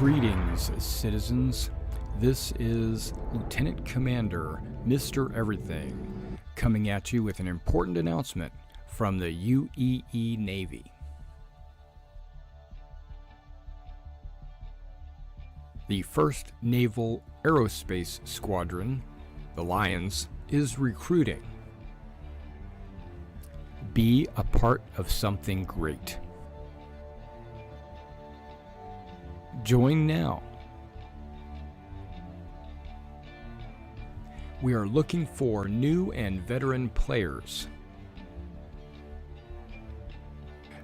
Greetings, citizens. This is Lieutenant Commander Mr. Everything coming at you with an important announcement from the UEE Navy. The 1st Naval Aerospace Squadron, the Lions, is recruiting. Be a part of something great. Join now. We are looking for new and veteran players.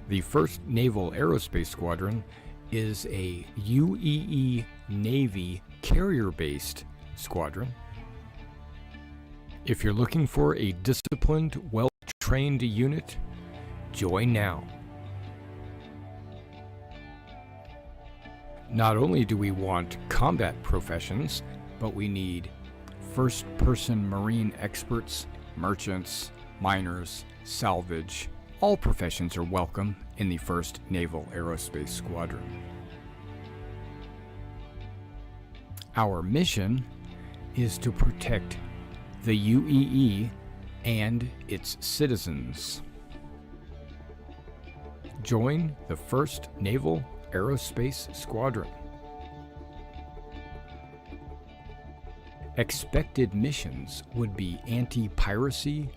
The 1st Naval Aerospace Squadron is a UEE Navy carrier-based squadron. If you're looking for a disciplined, well-trained unit, join now. Not only do we want combat professions, but we need first-person marine experts, merchants, miners, salvage. All professions are welcome in the 1st Naval Aerospace Squadron. Our mission is to protect the UEE and its citizens. Join the 1st Naval Aerospace Squadron. Expected missions would be anti-piracy,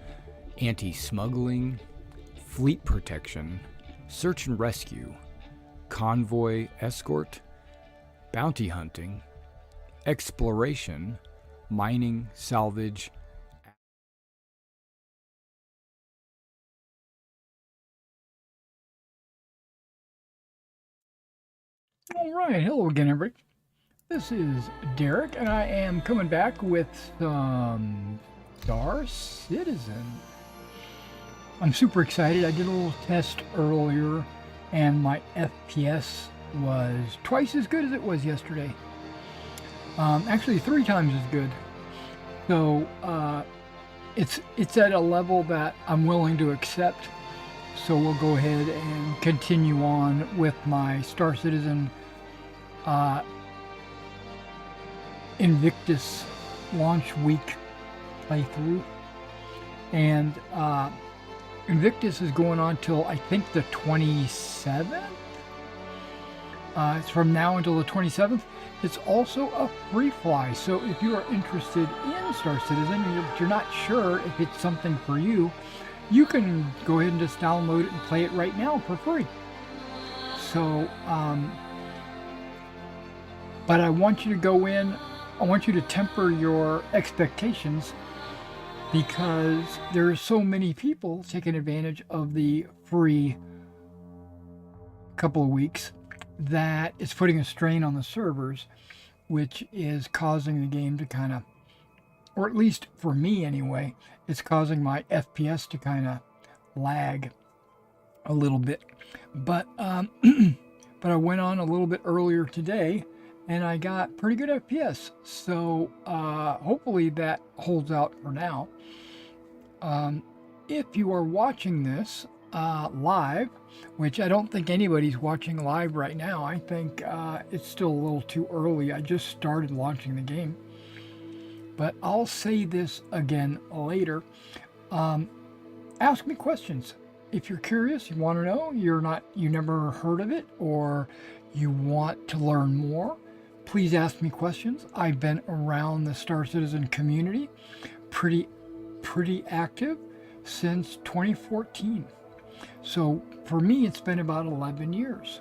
anti-smuggling, fleet protection, search and rescue, convoy escort, bounty hunting, exploration, mining, salvage. All right, hello again, everybody. This is Derek, and I am coming back with some Star Citizen. I'm super excited. I did a little test earlier, and my FPS was twice as good as it was yesterday. Actually, 3 times as good. So it's at a level that I'm willing to accept. So we'll go ahead and continue on with my Star Citizen Invictus launch week playthrough. And Invictus is going on till I think the 27th. It's from now until the 27th. It's also a free fly, so if you are interested in Star Citizen and you're not sure if it's something for you, you can go ahead and just download it and play it right now for free. So, but I want you to go in, I want you to temper your expectations because there are so many people taking advantage of the free couple of weeks that it's putting a strain on the servers, which is causing the game to kind of, or at least for me anyway, it's causing my FPS to kind of lag a little bit. But but I went on a little bit earlier today and I got pretty good FPS. So hopefully that holds out for now. If you are watching this live, which I don't think anybody's watching live right now, I think it's still a little too early. I just started launching the game. But I'll say this again later. Ask me questions. If you're curious, you want to know, you never heard of it, or you want to learn more, please ask me questions. I've been around the Star Citizen community pretty active since 2014. So for me, it's been about 11 years.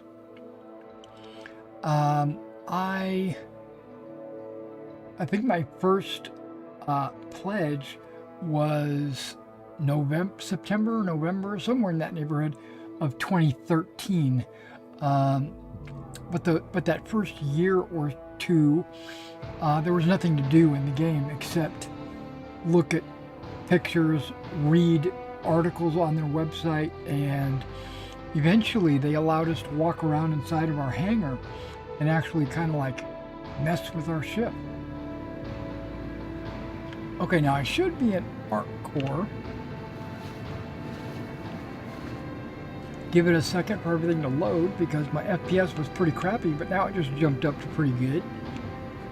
I think my first pledge was September, November, somewhere in that neighborhood of 2013. But that first year or two, there was nothing to do in the game except look at pictures, read articles on their website, and eventually they allowed us to walk around inside of our hangar and actually kind of like mess with our ship. Okay, now I should be at Arc Core. give it a second for everything to load because my FPS was pretty crappy, but now it just jumped up to pretty good.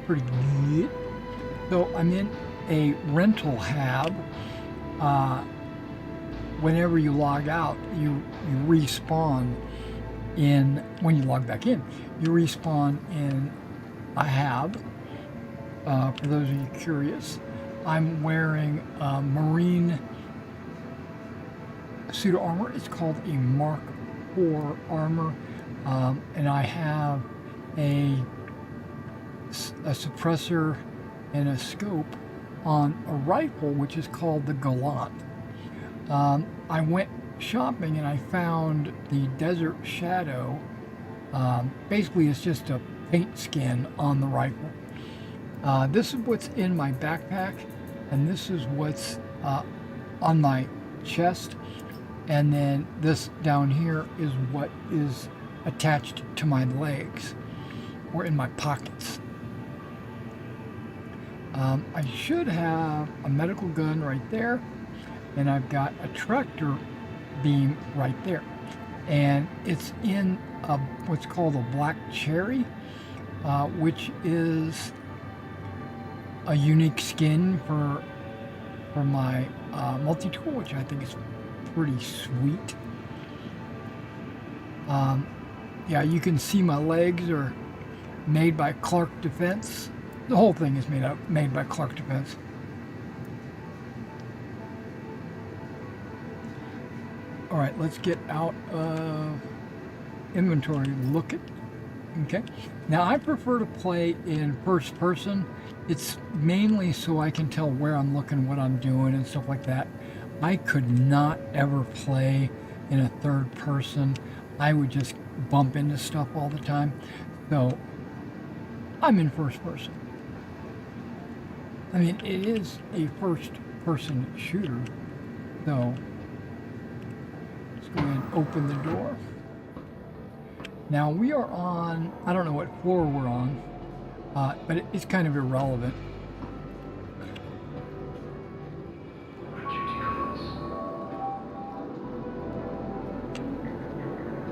Pretty good. So I'm in a rental hab. Whenever you log out, you respawn in, when you log back in, you respawn in a hab. For those of you curious, I'm wearing Marine pseudo armor. It's called a Mark IV armor, and I have a suppressor and a scope on a rifle which is called the Galant. I went shopping and I found the Desert Shadow. Basically, it's just a paint skin on the rifle. This is what's in my backpack, and this is what's on my chest, and then this down here is what is attached to my legs or in my pockets. I should have a medical gun right there, and I've got a tractor beam right there, and it's in what's called a black cherry, which is a unique skin for my multi-tool, which I think is pretty sweet. Yeah, you can see my legs are made by Clark Defense. The whole thing is made by Clark Defense. All right, let's get out of inventory. Look at. Okay. Now I prefer to play in first person. It's mainly so I can tell where I'm looking, what I'm doing, and stuff like that. I could not ever play in a third person. I would just bump into stuff all the time. So I'm in first person. I mean, it is a first person shooter. So let's go ahead and open the door. Now we are on, I don't know what floor we're on, but it's kind of irrelevant.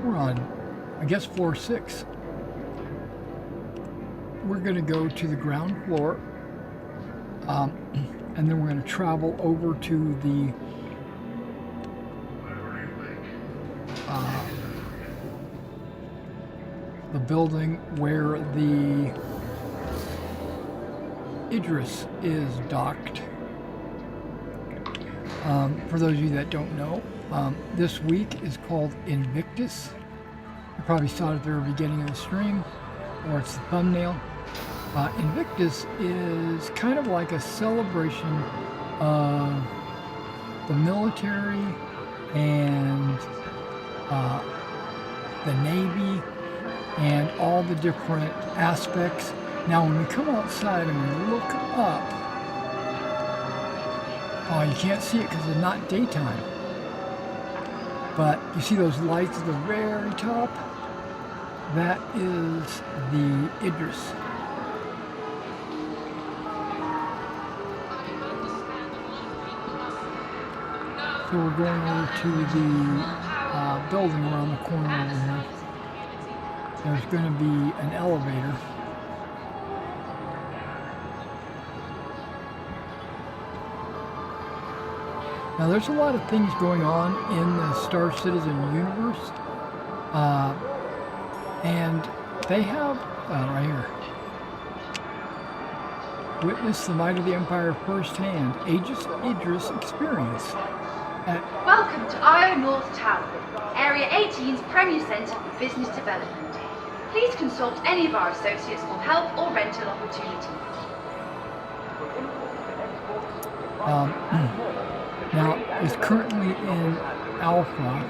We're on, I guess, floor 6. We're going to go to the ground floor, and then we're going to travel over to the building where the Idris is docked. For those of you that don't know, this week is called Invictus. You probably saw it at the very beginning of the stream, or it's the thumbnail. Invictus is kind of like a celebration of the military and the Navy and all the different aspects. Now when we come outside and we look up, oh, you can't see it because it's not daytime, but you see those lights at the very top? That is the Idris. So we're going over to the building around the corner over here. There's going to be an elevator. Now there's a lot of things going on in the Star Citizen universe. And they have, right here, witness the might of the Empire firsthand. Idris experience. Welcome to Iron North Tower, Area 18's Premier Centre for Business Development. Please consult any of our associates for help or rental opportunities. Now, it's currently in alpha,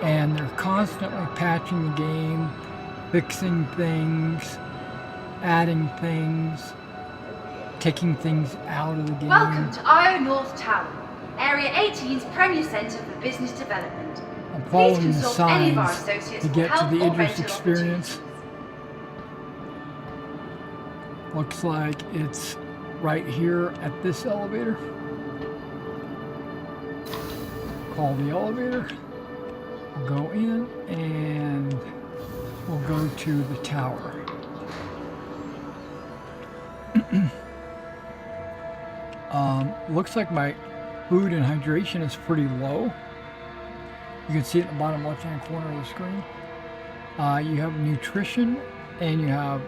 and they're constantly patching the game, fixing things, adding things, taking things out of the game. Welcome to Iron North Tower, Area 18's Premier Centre for Business Development. I'm following the consult any of our signs associates to for get to help the or Idris rental experience. Looks like it's right here at this elevator. Call the elevator. We'll go in and we'll go to the tower. Looks like my food and hydration is pretty low. You can see it in the bottom left-hand corner of the screen. You have nutrition and you have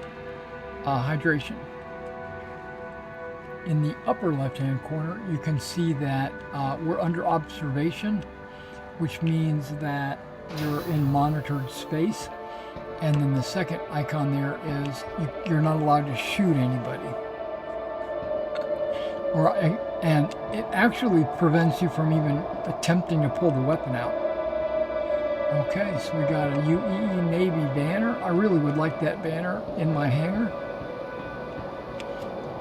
hydration. In the upper left-hand corner, you can see that we're under observation, which means that you're in monitored space. And then the second icon there is you're not allowed to shoot anybody. And it actually prevents you from even attempting to pull the weapon out. Okay, so we got a UEE Navy banner. I really would like that banner in my hangar.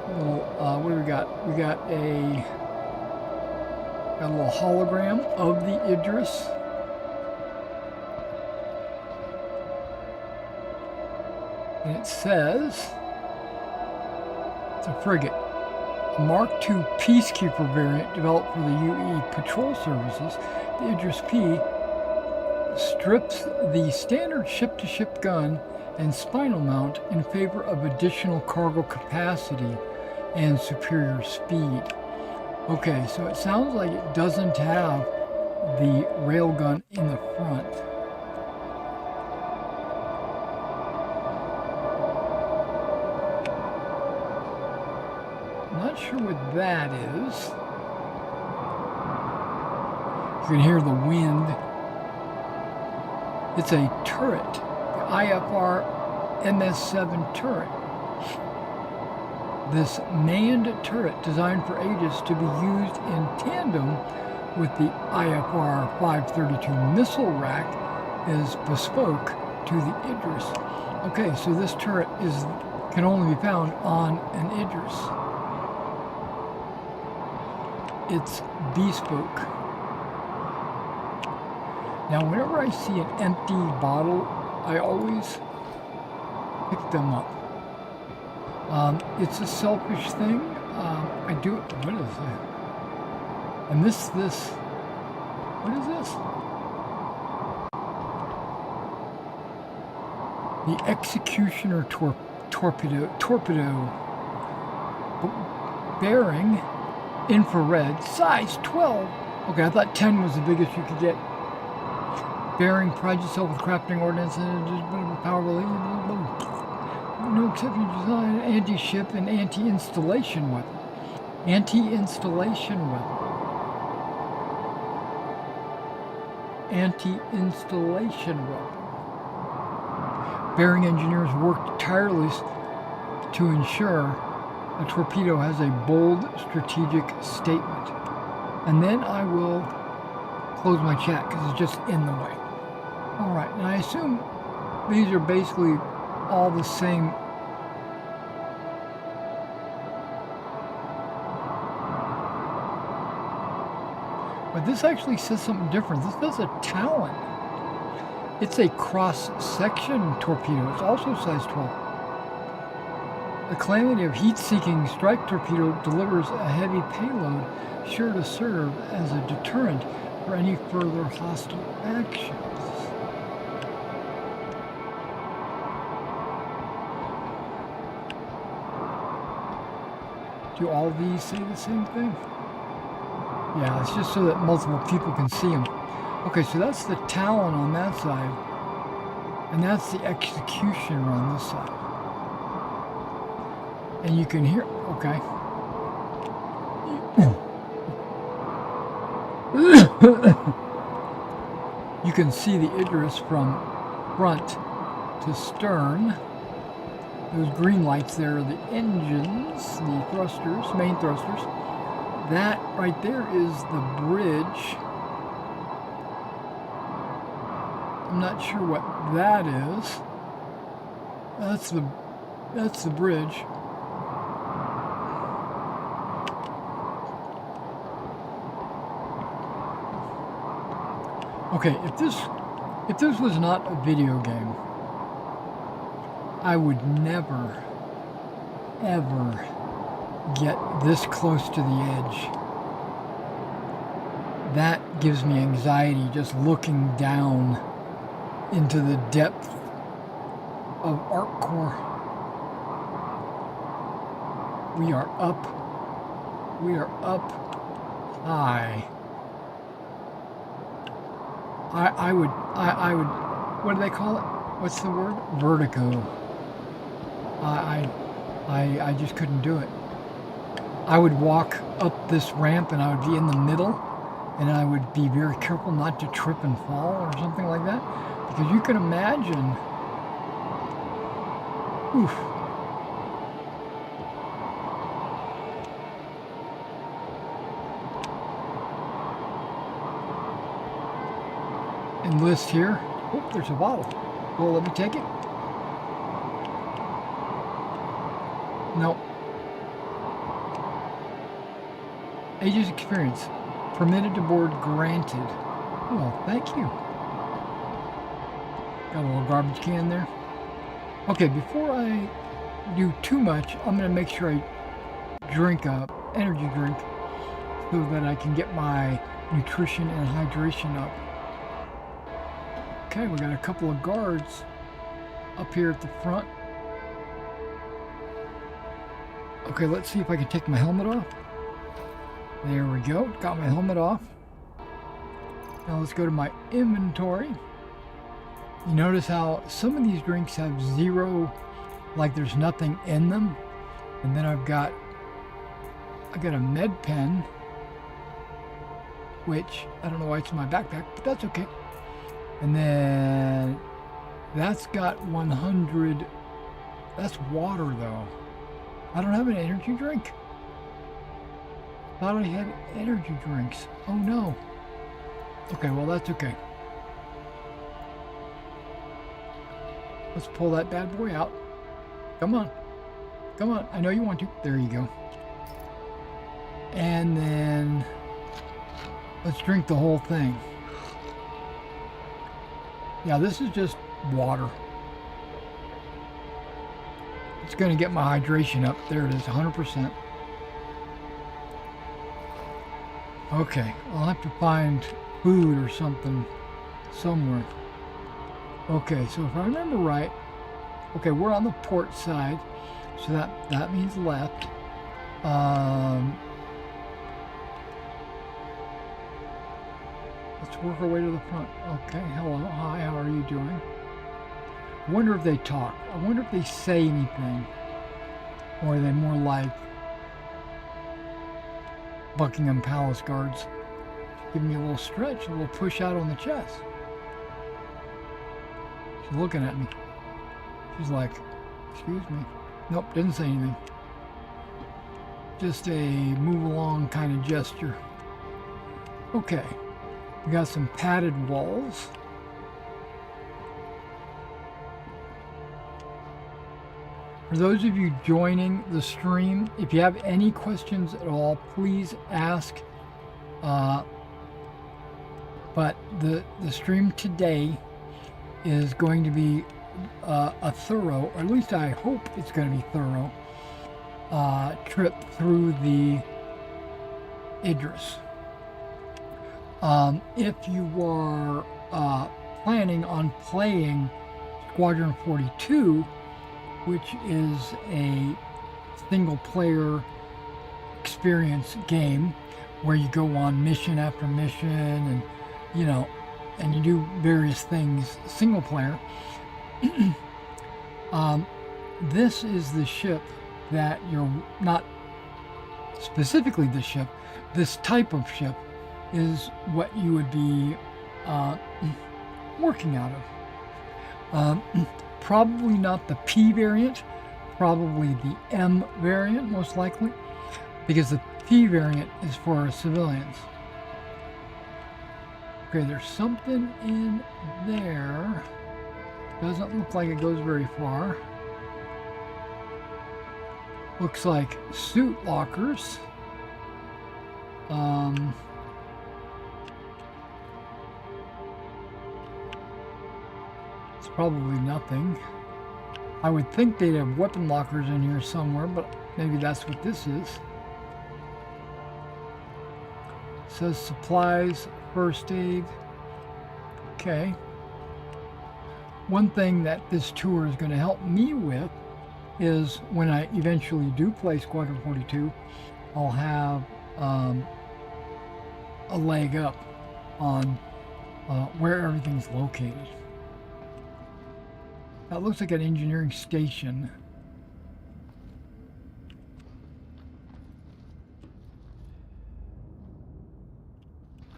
Well, what do we got? We got a little hologram of the Idris. And it says, it's a frigate. A Mark II Peacekeeper variant developed for the UAE Patrol Services. The Idris P strips the standard ship-to-ship gun and spinal mount in favor of additional cargo capacity and superior speed. Okay, so it sounds like it doesn't have the railgun in the front. I'm not sure what that is. You can hear the wind. It's a turret, the IFR MS-7 turret. This manned turret designed for Aegis to be used in tandem with the IFR 532 missile rack is bespoke to the Idris. Okay, so this turret can only be found on an Idris. It's bespoke. Now, whenever I see an empty bottle, I always pick them up. It's a selfish thing. I do it. What is that? And this. What is this? The Executioner torpedo. Bearing, infrared, size 12. Okay, I thought 10 was the biggest you could get. Bearing provides itself with crafting ordnance and powerful. No exception design, anti-ship and anti-installation weapon. Anti-installation weapon. Anti-installation weapon. Bearing engineers worked tirelessly to ensure a torpedo has a bold strategic statement. And then I will close my chat because it's just in the way. All right, and I assume these are basically all the same. But this actually says something different. This does a Talon. It's a cross-section torpedo. It's also size 12. The Calamity of heat-seeking strike torpedo delivers a heavy payload sure to serve as a deterrent for any further hostile actions. Do all these say the same thing? Yeah, it's just so that multiple people can see them. Okay, so that's the Talon on that side, and that's the Executioner on this side. And you can hear, okay. You can see the Idris from front to stern. Those green lights there are the engines, the thrusters, main thrusters. That right there is the bridge. I'm not sure what that is. That's the bridge. Okay, if this was not a video game, I would never, ever get this close to the edge. that gives me anxiety just looking down into the depth of Arccore. We are up. We are up high. I would, what do they call it? What's the word? Vertigo. I just couldn't do it. I would walk up this ramp and I would be in the middle and I would be very careful not to trip and fall or something like that. Because you can imagine, oof. Enlist here. Oh, there's a bottle. Well, let me take it. Nope. Ages experience. Permitted to board granted. Well, thank you. Got a little garbage can there. Okay, before I do too much, I'm going to make sure I drink a energy drink so that I can get my nutrition and hydration up. Okay, we got a couple of guards up here at the front. Okay, let's see if I can take my helmet off. There we go, got my helmet off. Now let's go to my inventory. You notice how some of these drinks have zero, like there's nothing in them. And then I got a med pen, which I don't know why it's in my backpack, but that's okay. And then that's got 100, that's water though. I don't have an energy drink. Thought I had energy drinks. Oh no. Okay, well that's okay. Let's pull that bad boy out. Come on. Come on, I know you want to. There you go. And then let's drink the whole thing. Yeah, this is just water. It's going to get my hydration up. There it is, 100%. Okay, I'll have to find food or something somewhere. Okay, so if I remember right, okay, we're on the port side, so that means left. Let's work our way to the front. Okay, hello, hi, how are you doing? I wonder if they talk. I wonder if they say anything. Or are they more like Buckingham Palace guards? Give me a little stretch, a little push out on the chest. She's looking at me. She's like, excuse me. Nope, didn't say anything. Just a move along kind of gesture. Okay. We got some padded walls. For those of you joining the stream, if you have any questions at all, please ask. But the stream today is going to be a thorough, or at least I hope it's going to be thorough, trip through the Idris. If you are planning on playing Squadron 42, which is a single-player experience game where you go on mission after mission and, you know, and you do various things single-player, this is the ship that you're not specifically the ship. This type of ship is what you would be working out of. Probably not the P variant, probably the M variant, most likely, because the P variant is for civilians. Okay, there's something in there. Doesn't look like it goes very far. Looks like suit lockers. It's probably nothing. I would think they'd have weapon lockers in here somewhere, but maybe that's what this is. says supplies, first aid. Okay. One thing that this tour is going to help me with is when I eventually do play Squadron 42, I'll have a leg up on where everything's located. That looks like an engineering station.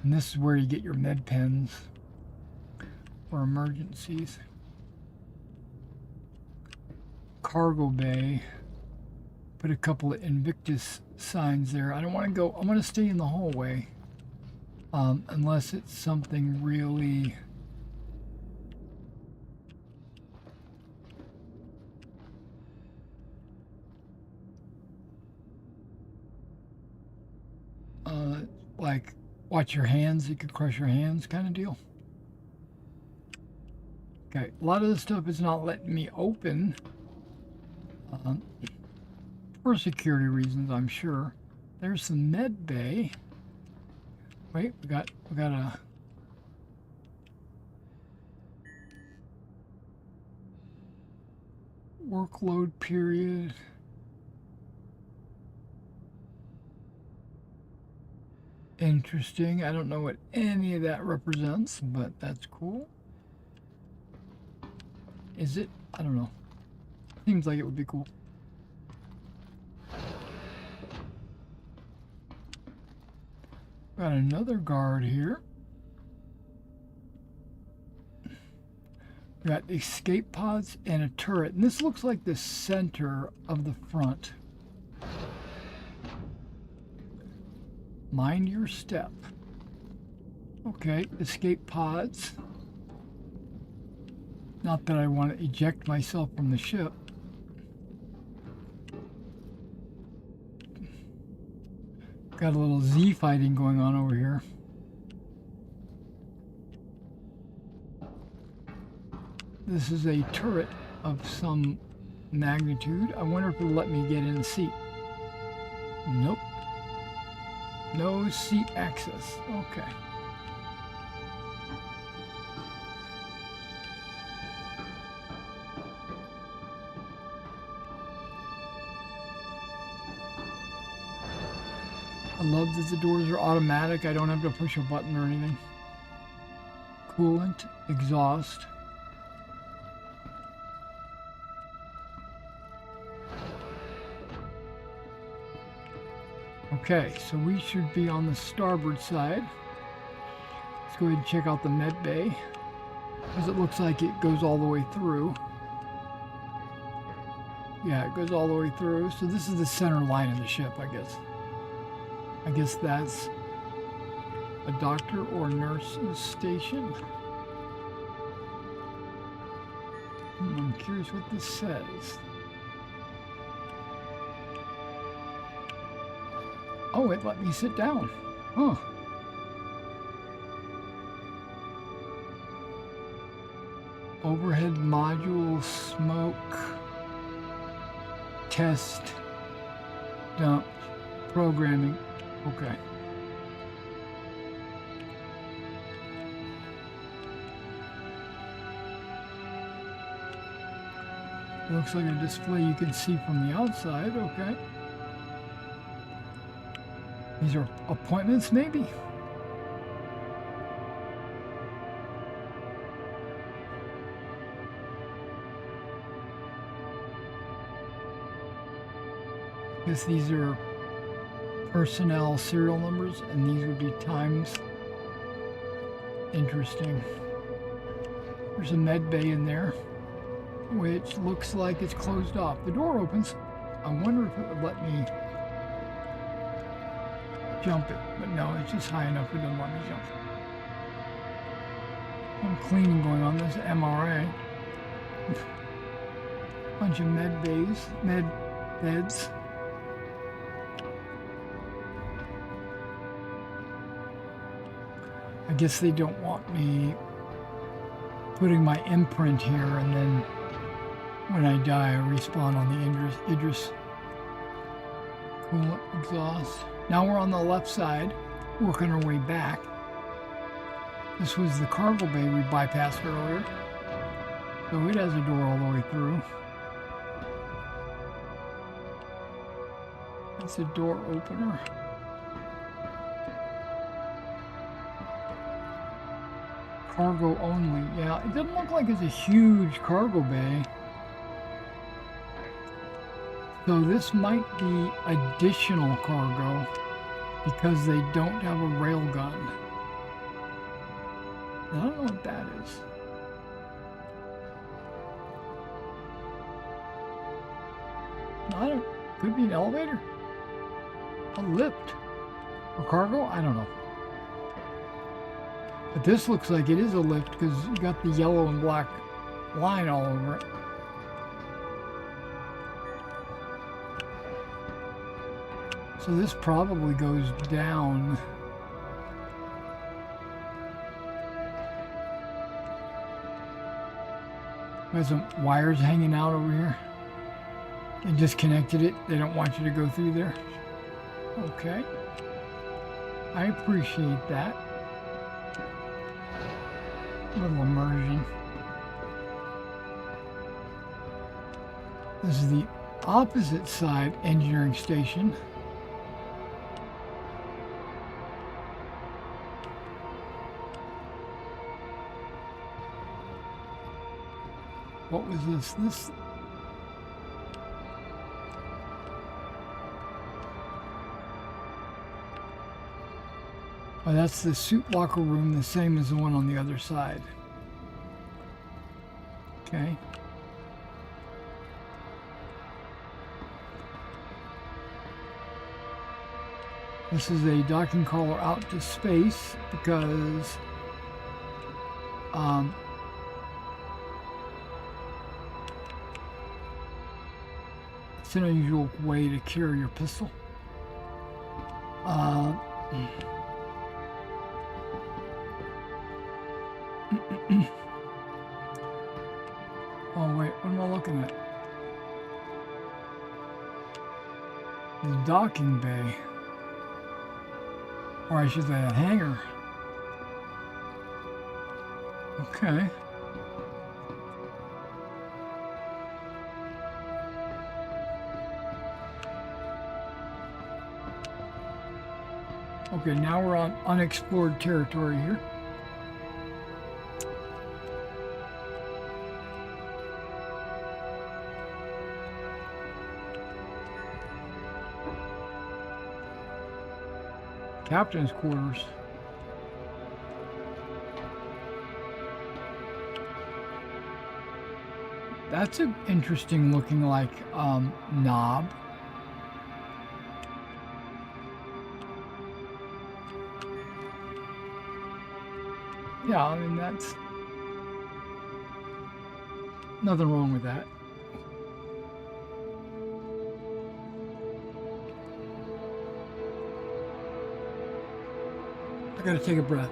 And this is where you get your med pens for emergencies. Cargo bay. Put a couple of Invictus signs there. I don't want to go. I'm going to stay in the hallway. Unless it's something really... like, watch your hands, you could crush your hands kind of deal. Okay, a lot of this stuff is not letting me open. For security reasons, I'm sure. There's the med bay. Wait, we got a workload period. Interesting. I don't know what any of that represents, but that's cool. Is it? I don't know. Seems like it would be cool. Got another guard here. Got escape pods and a turret. And this looks like the center of the front. Mind your step. Okay, escape pods. Not that I want to eject myself from the ship. Got a little Z fighting going on over here. This is a turret of some magnitude. I wonder if it'll let me get in the seat. Nope. No seat access. Okay. I love that the doors are automatic. I don't have to push a button or anything. Coolant, exhaust. Okay, so we should be on the starboard side. Let's go ahead and check out the med bay, because it looks like it goes all the way through. Yeah, it goes all the way through. So this is the center line of the ship, I guess. I guess that's a doctor or nurse's station. I'm curious what this says. Oh, it let me sit down. Huh. Overhead module, smoke, test, dump, programming. Okay. Looks like a display you can see from the outside. Okay. These are appointments, maybe? I guess these are personnel serial numbers, and these would be times. Interesting. There's a med bay in there, which looks like it's closed off. The door opens. I wonder if it would let me jump it, but no, it's just high enough it doesn't let me jump. Some cleaning going on. This MRA. Bunch of med bays, med beds. I guess they don't want me putting my imprint here, and then when I die, I respawn on the Idris. Coolant, exhaust. Now we're on the left side. working our way back. This was the cargo bay we bypassed earlier. So it has a door all the way through. That's a door opener. Cargo only. Yeah, it doesn't look like it's a huge cargo bay. So this might be additional cargo because they don't have a rail gun. I don't know what that is. I don't, could be an elevator? A lift? For cargo? I don't know. But this looks like it is a lift because you got the yellow and black line all over it. So this probably goes down. There's some wires hanging out over here. They disconnected it. They don't want you to go through there. Okay. I appreciate that. A little immersion. This is the opposite side engineering station. What was this? Oh, that's the suit locker room, the same as the one on the other side. Okay. This is a docking collar out to space because it's an unusual way to carry your pistol. Oh wait, what am I looking at? The docking bay. Or I should say a hangar. Okay. Okay, now we're on unexplored territory here. Captain's quarters. That's an interesting looking like knob. Yeah, I mean that's nothing wrong with that. I gotta take a breath.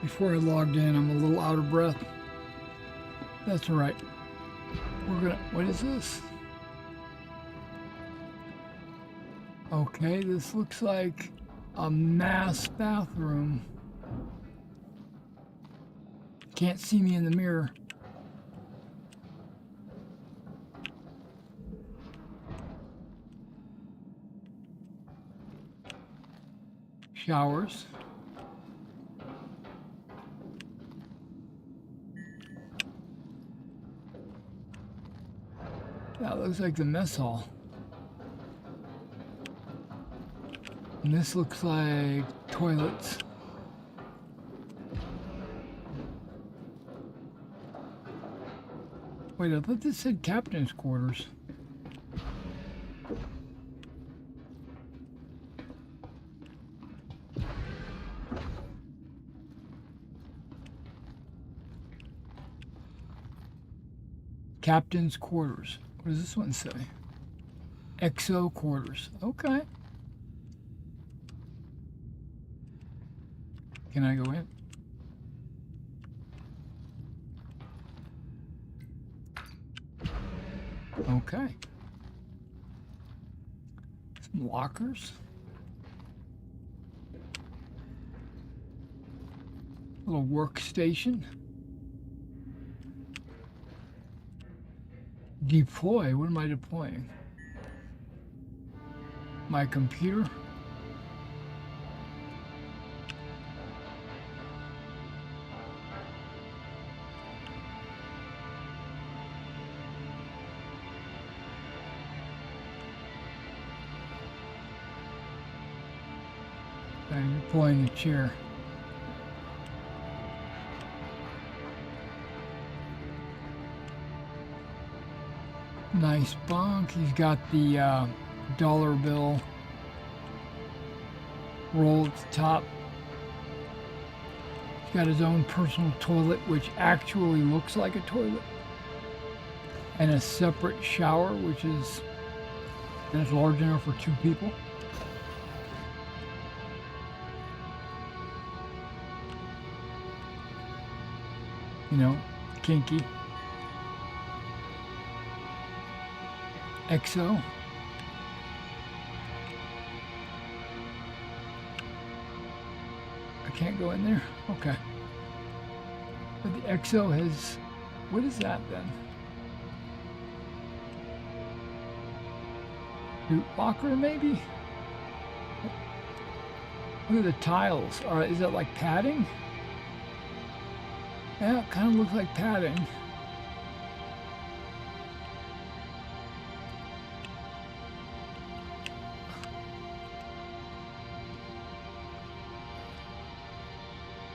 Before I logged in, I'm a little out of breath. That's all right. What is this? Okay, this looks like a mass bathroom. Can't see me in the mirror. Showers. That looks like the mess hall. And this looks like toilets. Wait, I thought this said captain's quarters. Captain's quarters. What does this one say? XO quarters. Okay. Can I go in? Okay. Some lockers. Little workstation. Deploy. What am I deploying? My computer. I'm deploying a chair. Nice bunk. He's got the dollar bill roll at the top. He's got his own personal toilet, which actually looks like a toilet, and a separate shower, which is that's large enough for 2 people. You know, kinky. XO. I can't go in there? Okay. But the XO has... What is that then? Boot locker maybe? Look at the tiles. Is that like padding? Yeah, it kind of looks like padding.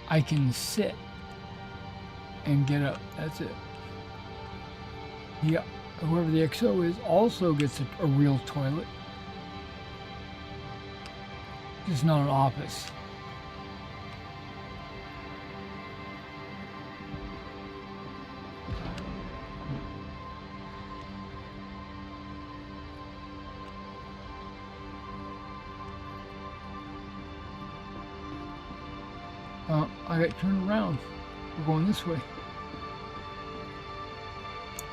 I can sit and get up. That's it. Yeah, whoever the XO is also gets a real toilet. Just not an office. I got turned around. We're going this way.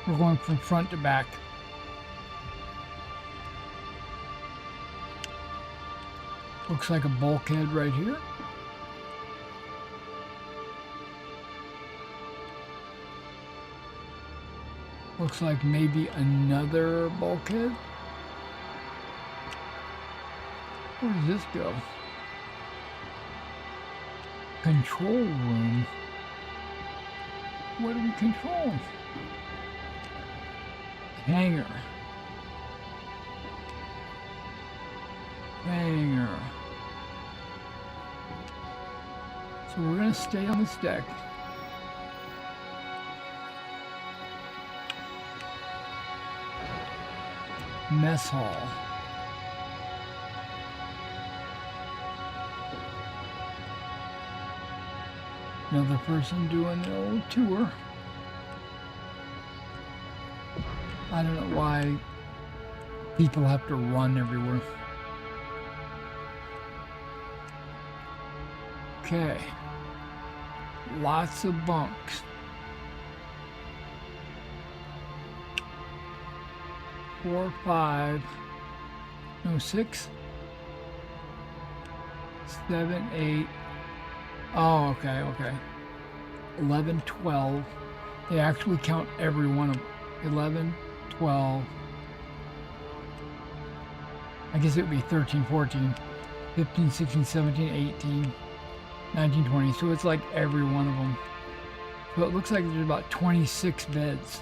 We're going from front to back. Looks like a bulkhead right here. Looks like maybe another bulkhead. Where does this go? Control room. What do we control? Hangar. Hangar. So we're going to stay on this deck. Mess hall. Another person doing the old tour. I don't know why people have to run everywhere. Okay. Lots of bunks. 4, 5, no 6, 7, 8. Oh, okay. 11, 12. They actually count every one of them. 11, 12. I guess it would be 13, 14, 15, 16, 17, 18, 19, 20. So it's like every one of them. So it looks like there's about 26 beds.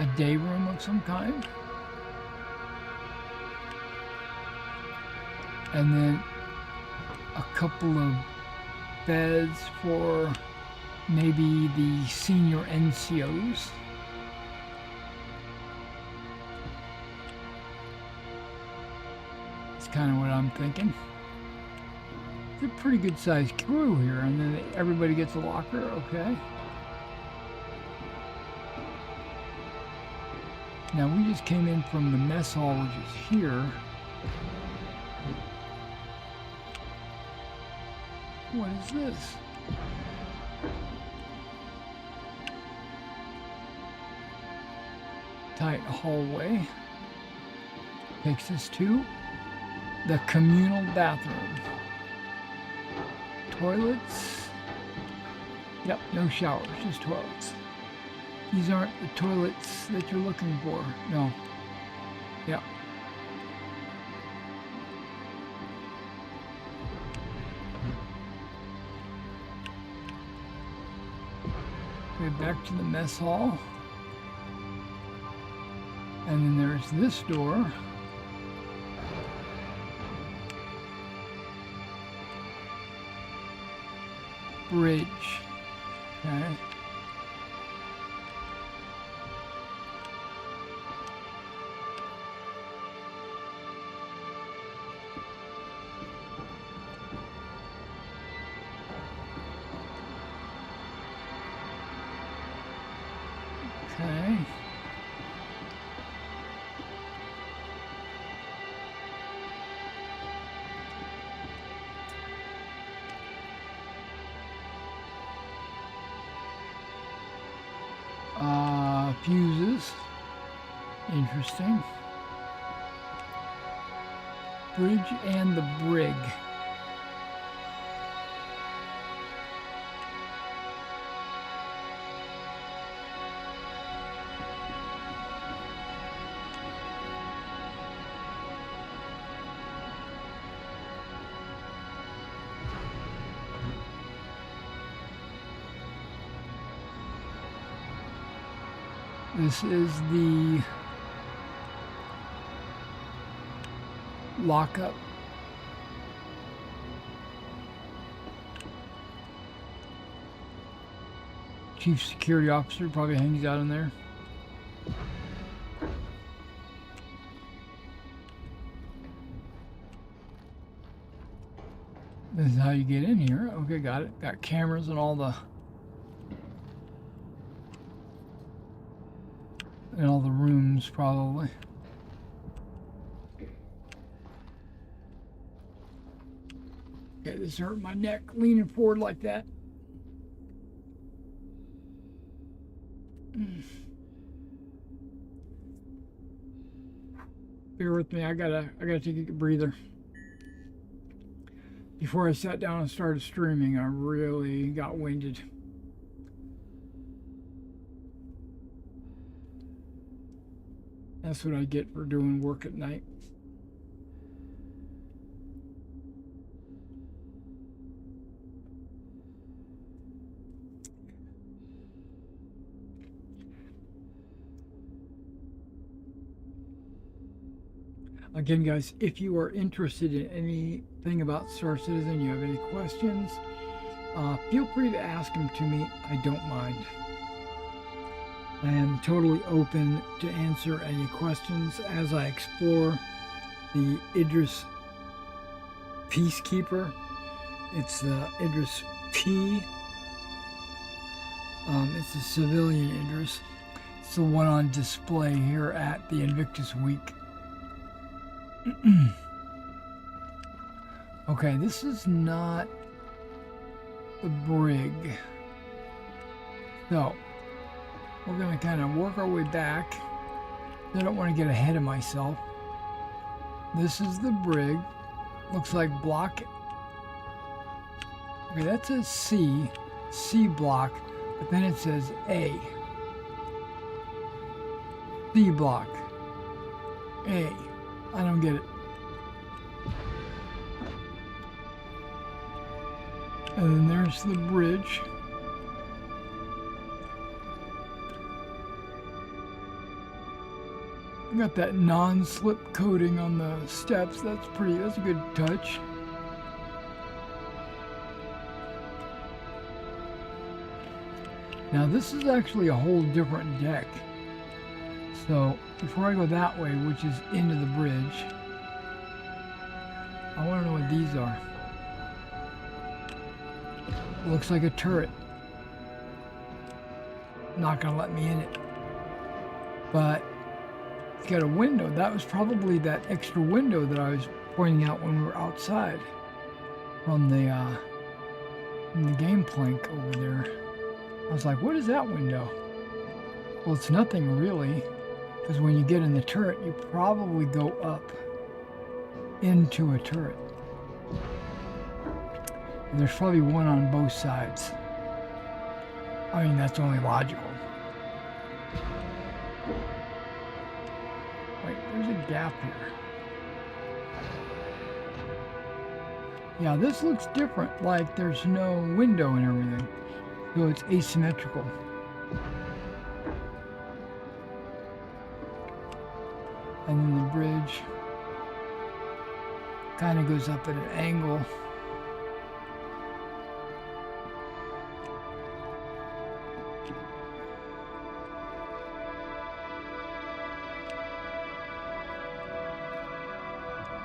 A day room of some kind. And then a couple of beds for maybe the senior NCOs. That's kind of what I'm thinking. It's a pretty good sized crew here, and then everybody gets a locker, okay. Now we just came in from the mess hall, which is here. What is this? tight hallway. Takes us to the communal bathroom. Toilets. Yep, no showers, just toilets. These aren't the toilets that you're looking for. No. Yep. Okay, back to the mess hall. And then there's this door. Bridge. Okay. Okay. Fuses. Interesting. Bridge and the brig. This is the lockup. Chief Security Officer probably hangs out in there. This is how you get in here. Okay, got it. Got cameras and all the rooms probably. Okay, this hurt my neck leaning forward like that. Bear with me, I gotta take a breather. Before I sat down and started streaming, I really got winded. That's what I get for doing work at night. Again, guys, if you are interested in anything about Star Citizen, you have any questions, feel free to ask them to me. I don't mind. I am totally open to answer any questions as I explore the Idris Peacekeeper. It's the Idris P. It's a civilian Idris. It's the one on display here at the Invictus Week. Okay, this is not the brig. So, we're going to kind of work our way back. I don't want to get ahead of myself. This is the brig. Looks like block. Okay, that says C block, but then it says A. C block. A. I don't get it. And then there's the bridge. Got that non-slip coating on the steps. That's a good touch. Now this is actually a whole different deck. So before I go that way, which is into the bridge, I want to know what these are. Looks like a turret. Not gonna let me in it. But it's got a window. That was probably that extra window that I was pointing out when we were outside from the game plank over there. I was like, what is that window? Well, it's nothing really. Because when you get in the turret, you probably go up into a turret. And there's probably one on both sides. I mean, that's only logical. Wait, there's a gap here. Yeah, this looks different, like there's no window and everything. So it's asymmetrical. And then the bridge kind of goes up at an angle.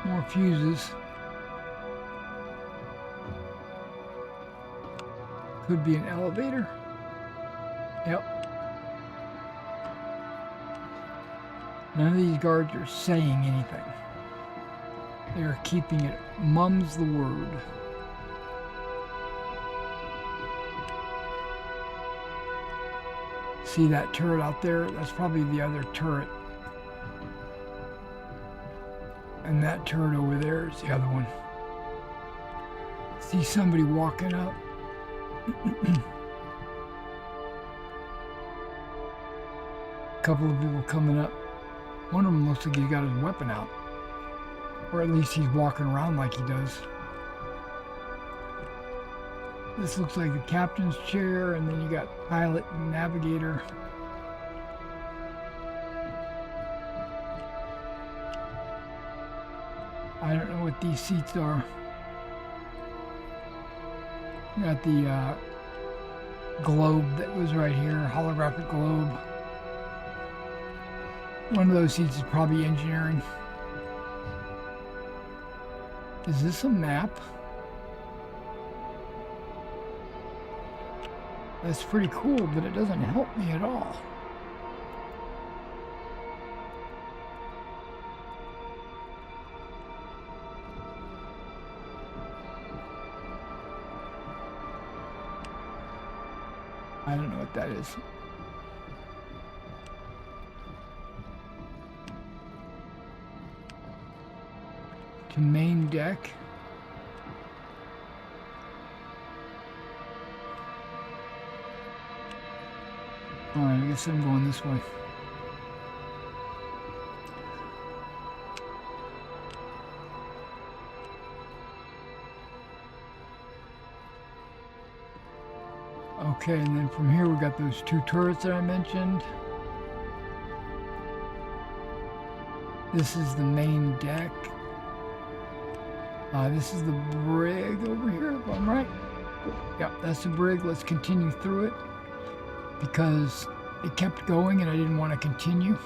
More fuses. Could be an elevator. Yep. None of these guards are saying anything. They're keeping it mum's the word. See that turret out there? That's probably the other turret. And that turret over there is the other one. See somebody walking up. A couple of people coming up. One of them looks like he's got his weapon out. Or at least he's walking around like he does. This looks like the captain's chair, and then you got pilot and navigator. I don't know what these seats are. You got the globe that was right here, holographic globe. One of those seats is probably engineering. Is this a map? That's pretty cool, but it doesn't help me at all. I don't know what that is. To main deck. Alright, I guess I'm going this way. Okay, and then from here we got those two turrets that I mentioned. This is the main deck. This is the brig over here, if I'm right. Yep, that's the brig. Let's continue through it because it kept going and I didn't want to continue.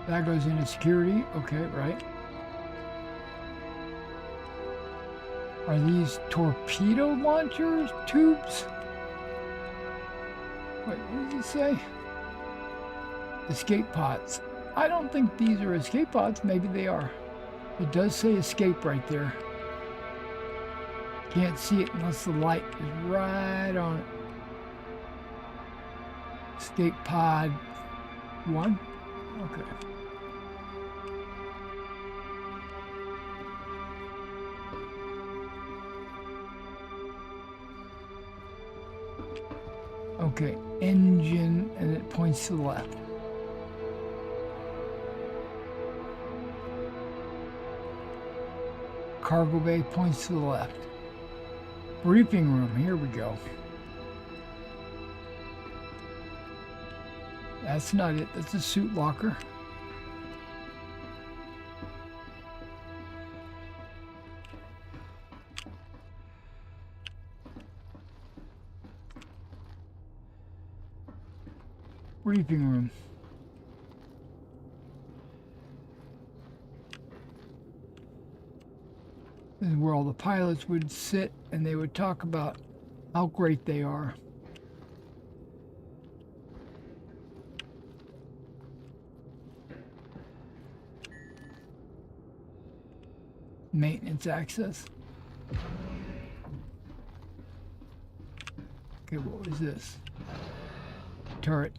That goes into security. Okay, right. Are these torpedo launchers? Tubes? Wait, what does it say? Escape pods. I don't think these are escape pods. Maybe they are. It does say escape right there. Can't see it unless the light is right on it. Escape pod 1. Okay. Okay, engine, and it points to the left. Cargo bay points to the left. Briefing room, here we go. That's not it, that's a suit locker. Briefing room. This is where all the pilots would sit and they would talk about how great they are. Maintenance access. Okay, what was this? Turret.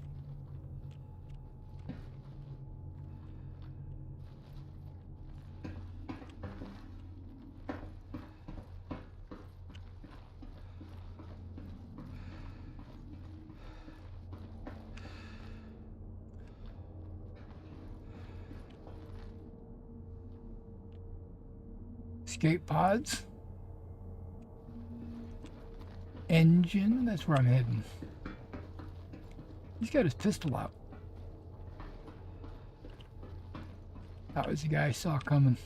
Escape pods. Engine, that's where I'm heading. He's got his pistol out. That was the guy I saw coming.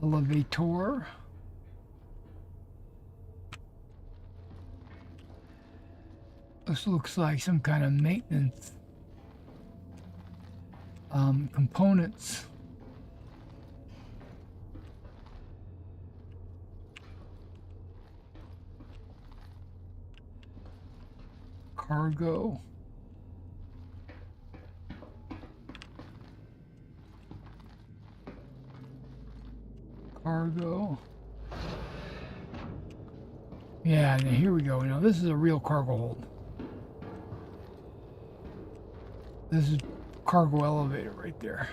Elevator. This looks like some kind of maintenance components. Cargo. Cargo. Yeah, now here we go. Now this is a real cargo hold. This is cargo elevator right there.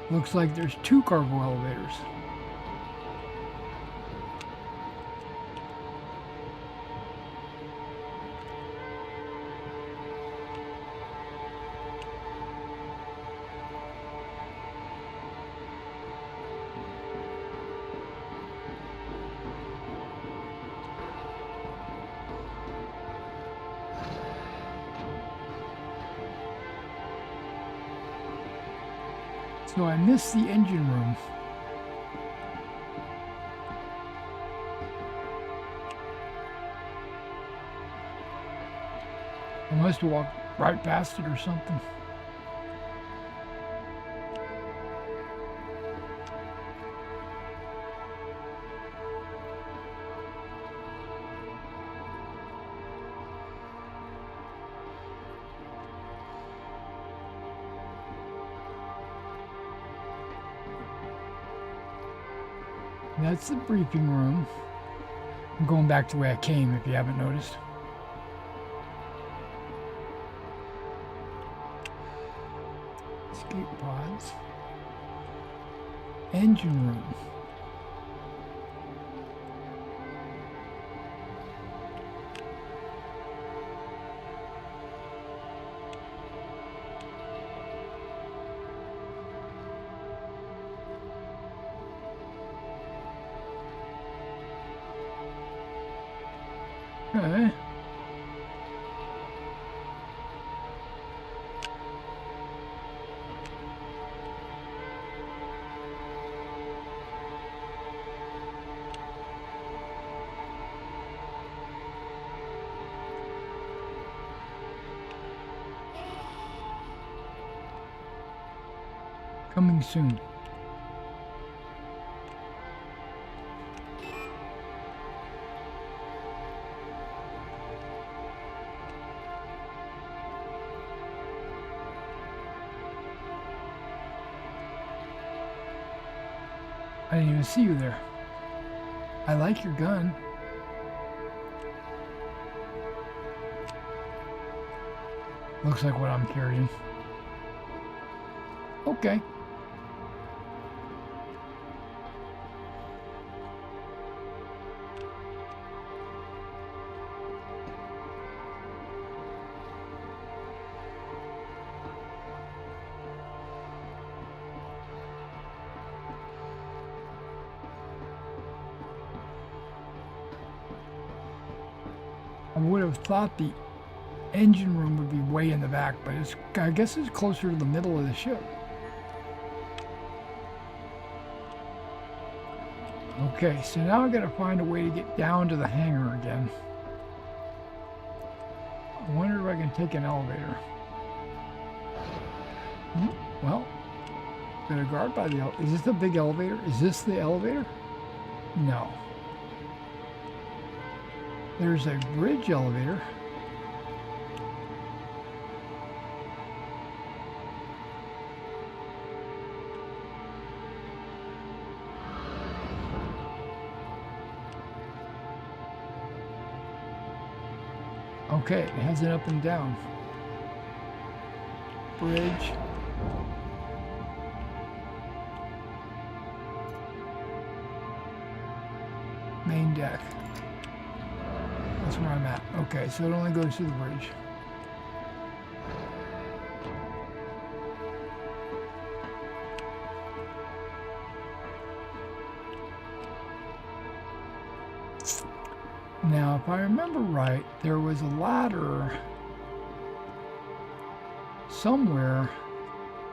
Looks like there's 2 cargo elevators. So I missed the engine room. I must have walked right past it or something. That's the briefing room. I'm going back the way I came, if you haven't noticed. Escape pods. Engine room. Okay. Coming soon. I didn't even see you there. I like your gun. Looks like what I'm carrying. Okay. I would have thought the engine room would be way in the back, but I guess it's closer to the middle of the ship. Okay, so now I gotta find a way to get down to the hangar again. I wonder if I can take an elevator. Well, got a guard by the elevator. Is this the big elevator? Is this the elevator? No. There's a bridge elevator. Okay, it has an up and down. Bridge. Main deck. That's where I'm at. Okay, so it only goes to the bridge. Now, if I remember right, there was a ladder somewhere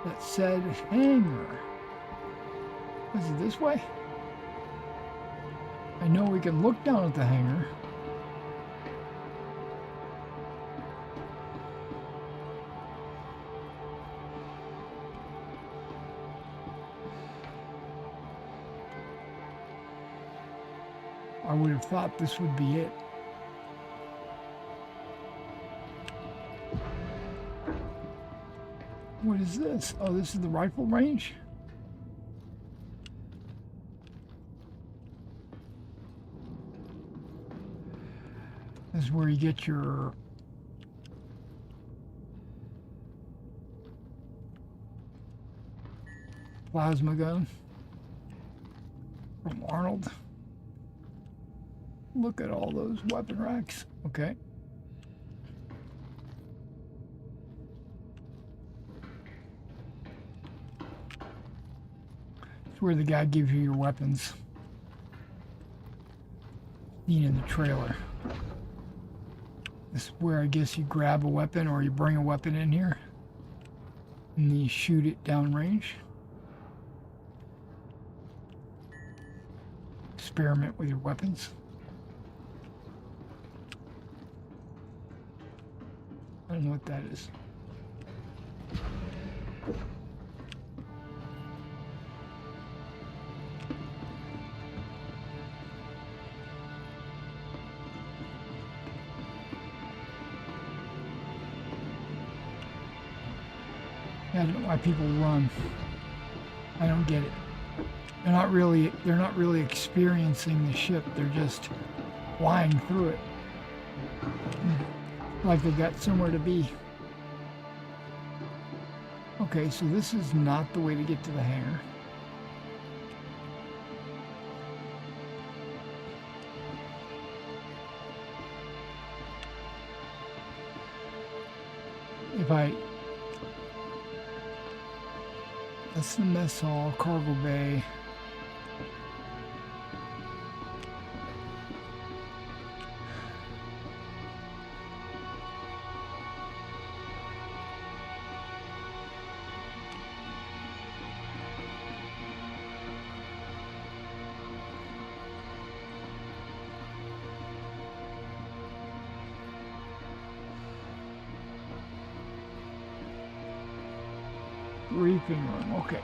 that said hangar. Was it this way? I know we can look down at the hangar. I would have thought this would be it. What is this? Oh, this is the rifle range? This is where you get your plasma gun from Arnold. Look at all those weapon racks. Okay. It's where the guy gives you your weapons. Seen in the trailer. This is where I guess you grab a weapon or you bring a weapon in here. And then you shoot it downrange. Experiment with your weapons. I don't know what that is. I don't know why people run. I don't get it. They're not really experiencing the ship. They're just flying through it. Like they've got somewhere to be. Okay, so this is not the way to get to the hangar. That's the mess hall, cargo bay. Briefing room. Okay.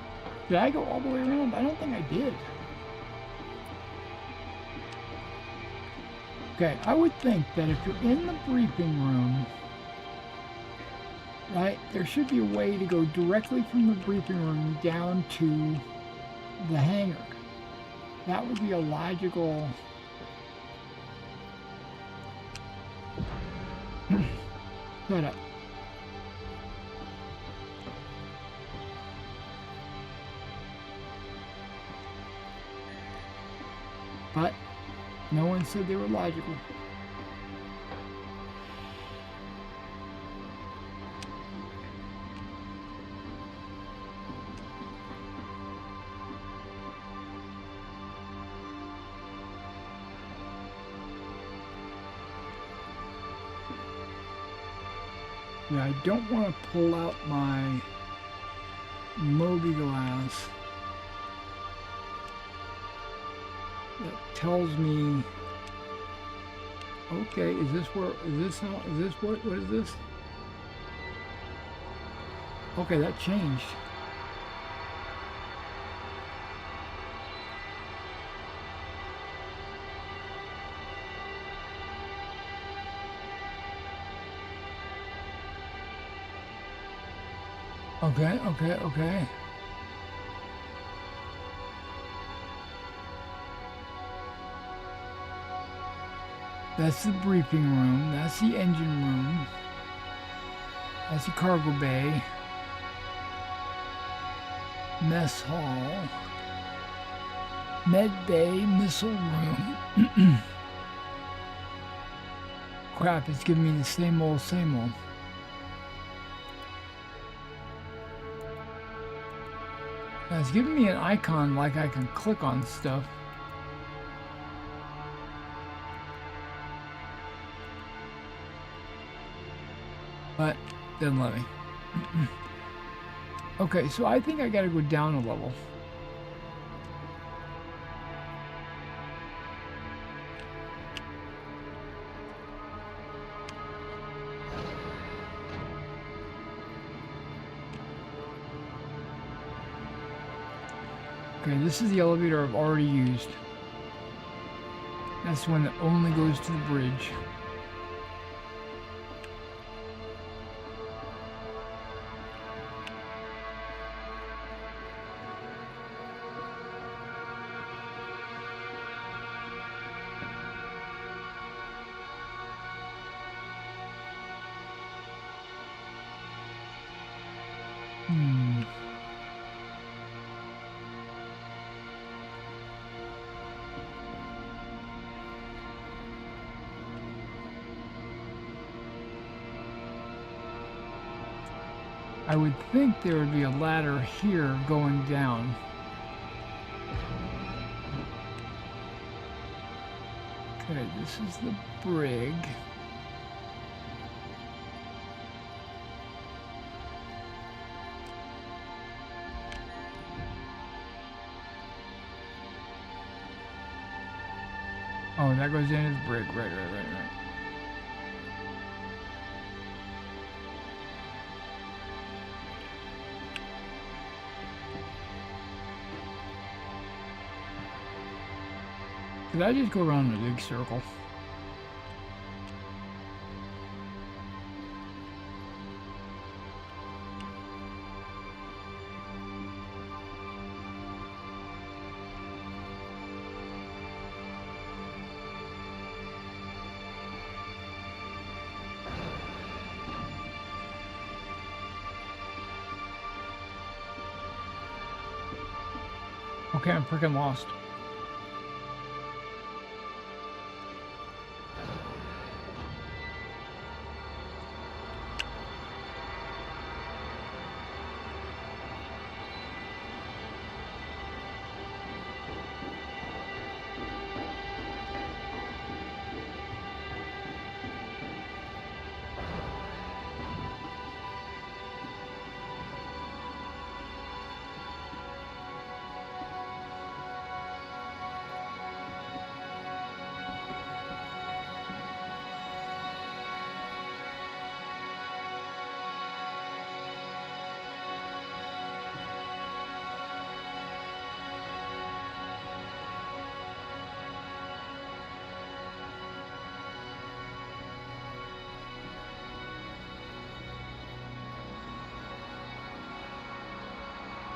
Did I go all the way around? I don't think I did. Okay, I would think that if you're in the briefing room, right, there should be a way to go directly from the briefing room down to the hangar. That would be a logical... setup. But no one said they were logical. Yeah, I don't want to pull out my Moby glass. That tells me, okay, is this what is this? Okay, that changed. Okay. That's the briefing room. That's the engine room. That's the cargo bay. Mess hall. Med bay, missile room. Crap, it's giving me the same old, same old. Now it's giving me an icon like I can click on stuff. But doesn't let me. Okay, so I think I gotta go down a level. Okay, this is the elevator I've already used. That's the one that only goes to the bridge. I would think there would be a ladder here going down. Okay, this is the brig. Oh, that goes into the brig. Right. Did I just go around in a big circle? Okay, I'm freaking lost.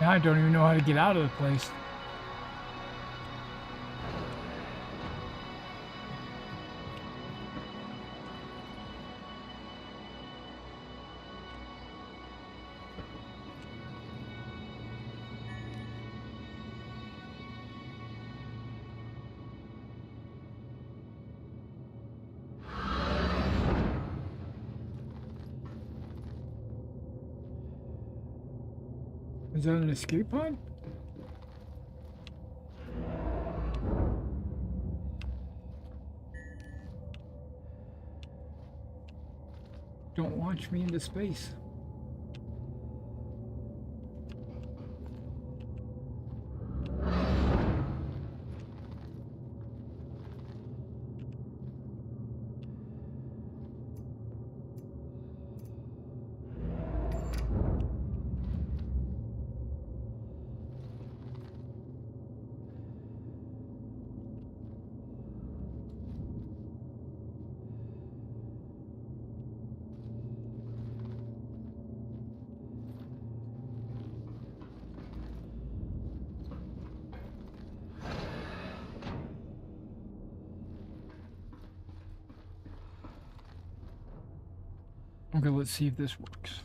Now I don't even know how to get out of the place. Is that an escape pod? Don't launch me into space. Okay, let's see if this works.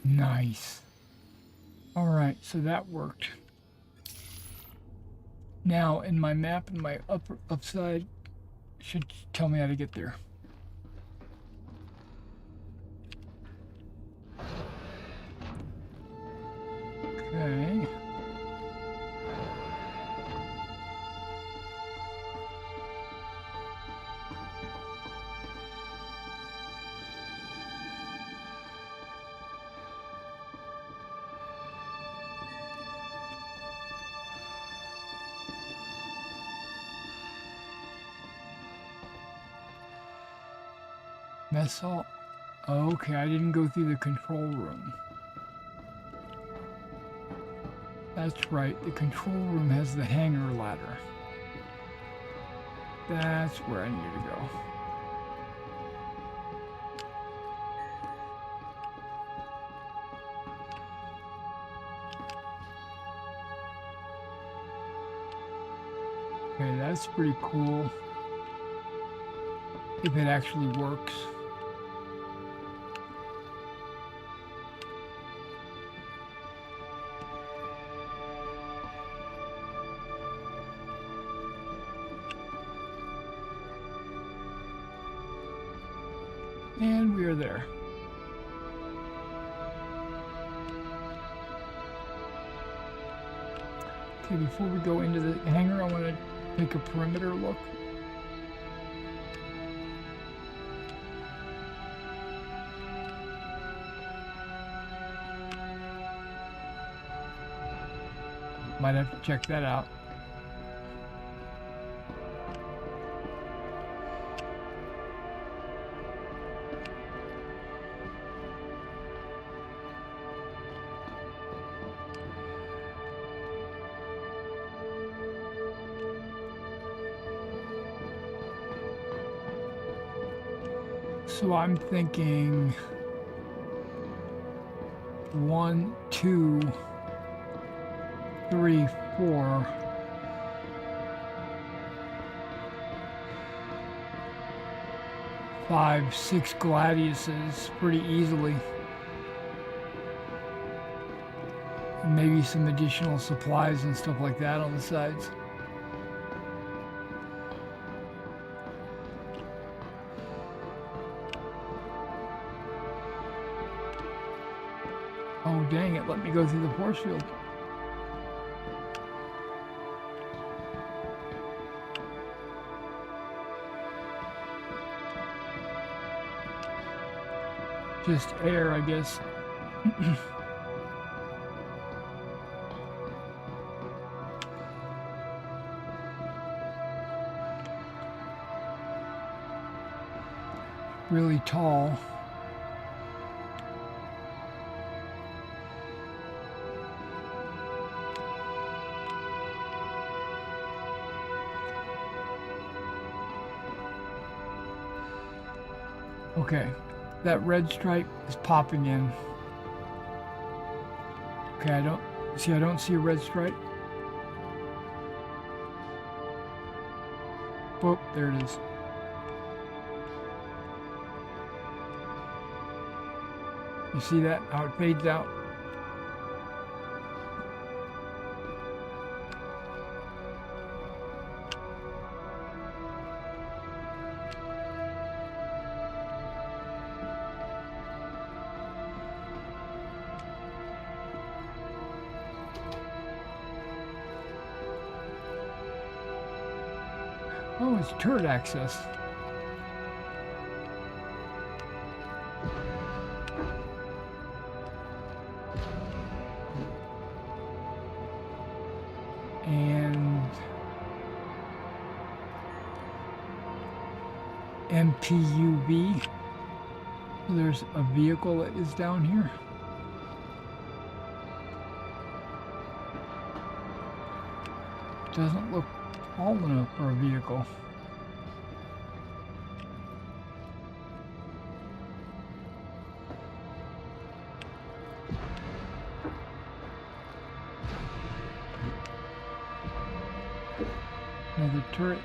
Nice. All right, so that worked. Now, in my map, in my upside, should tell me how to get there. Okay. Mess hall. Okay, I didn't go through the control room. That's right, the control room has the hangar ladder. That's where I needed to go. Okay, that's pretty cool. If it actually works. And we are there. Okay, before we go into the hangar, I want to take a perimeter look. Might have to check that out. So I'm thinking 1, 2, 3, 4. Five, 6 Gladiuses pretty easily. And maybe some additional supplies and stuff like that on the sides. Oh dang it, let me go through the force field. Just air, I guess. Really tall. Okay, that red stripe is popping in. Okay, I don't see a red stripe. Oh, there it is. You see that, how it fades out? Oh, it's turret access. and MPUV. There's a vehicle that is down here. Doesn't look tall enough for a vehicle. Another turret.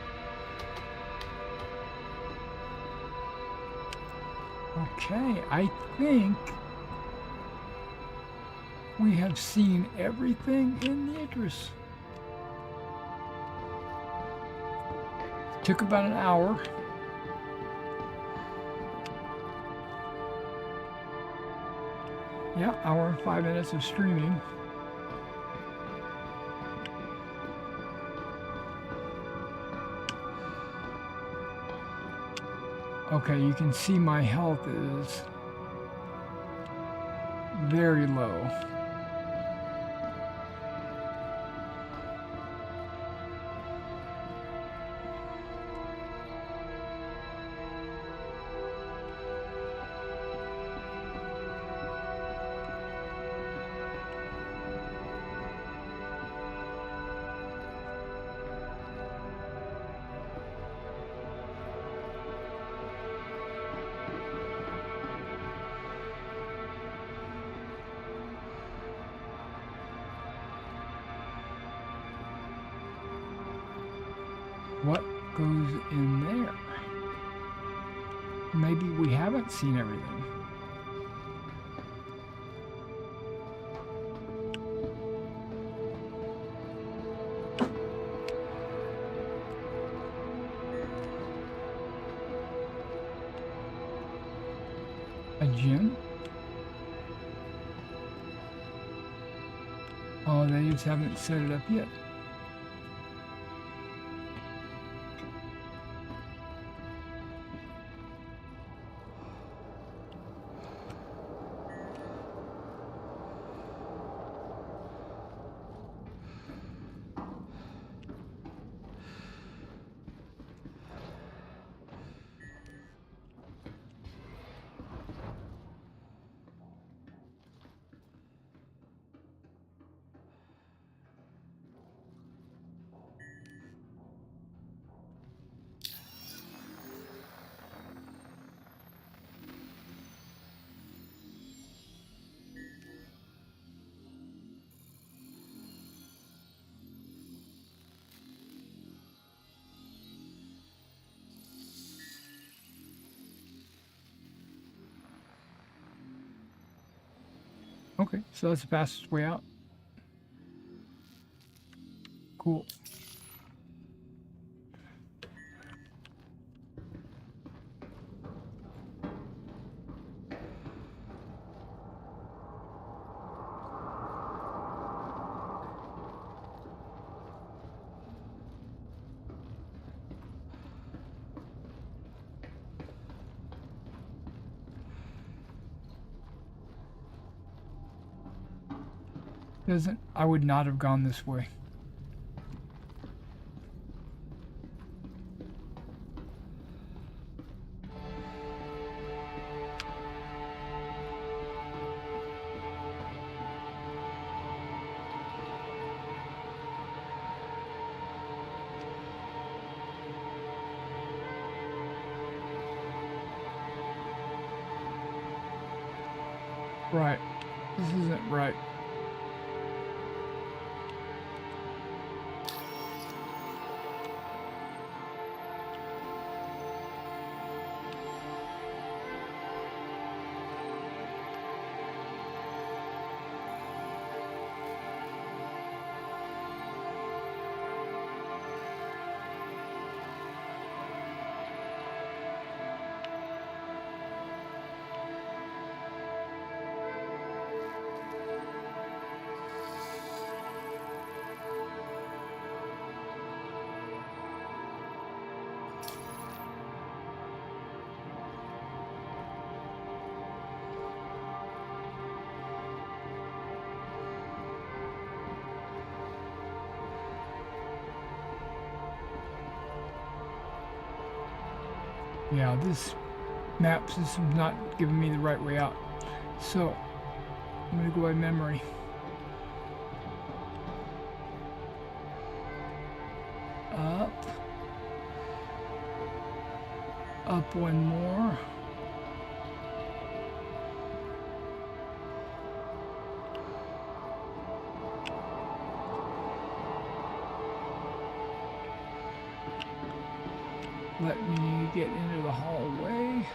Okay, I think we have seen everything in the Idris. Took about an hour. Yeah, hour and 5 minutes of streaming. Okay, you can see my health is very low. What goes in there? Maybe we haven't seen everything. A gym? Oh, they just haven't set it up yet. Okay, so that's the fastest way out. Cool. Doesn't, I would not have gone this way. Right. This isn't right. Yeah, this map system's not giving me the right way out. So, I'm gonna go by memory. Up. Up one more. Let me get into the hallway.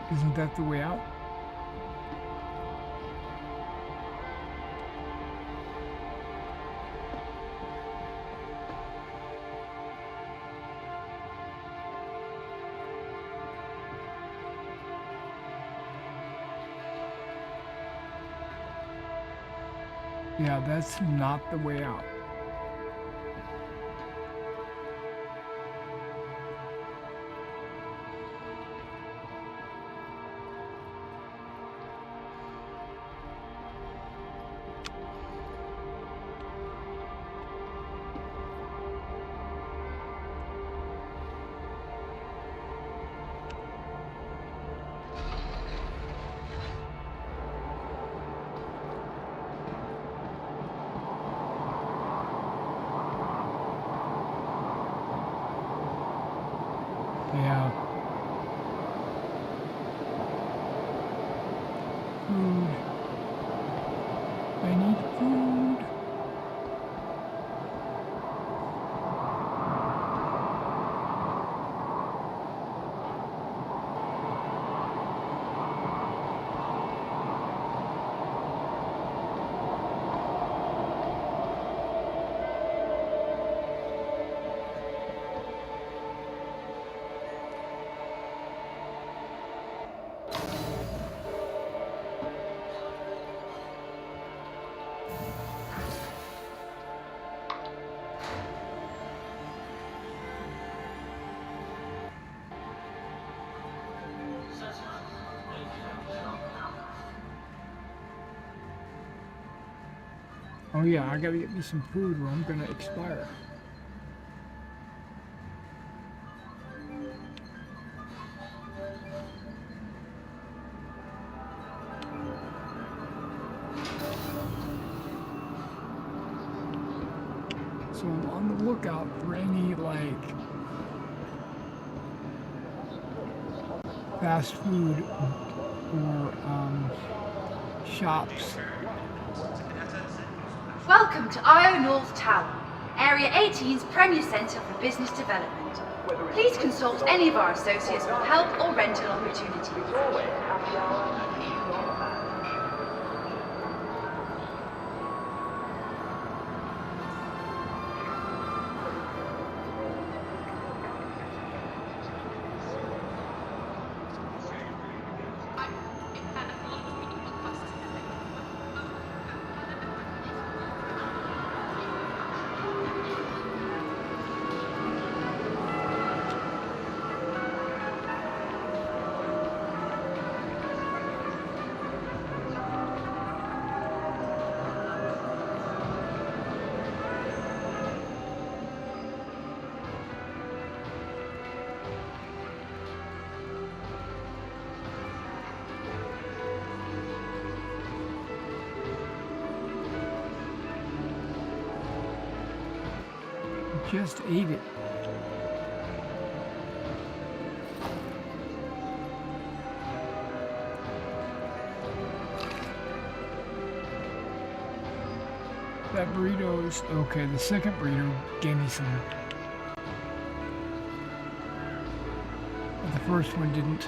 Isn't that the way out? Yeah, that's not the way out. Yeah. Food. I need food. Oh yeah, I gotta get me some food or I'm gonna expire. So I'm on the lookout for any like fast food or shops. Welcome to IO North Tower, Area 18's Premier Centre for Business Development. Please consult any of our associates for help or rental opportunities. Just ate it. That burrito is okay. The second burrito gave me some. But the first one didn't.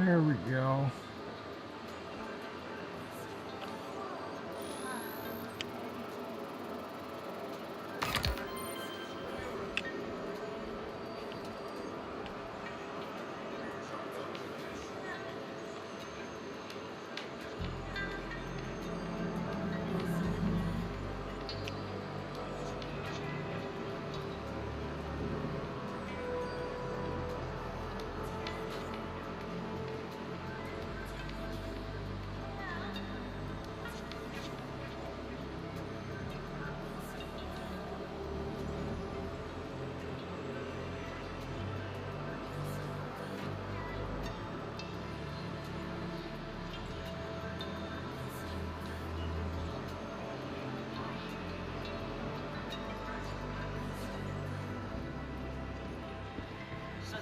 There we go.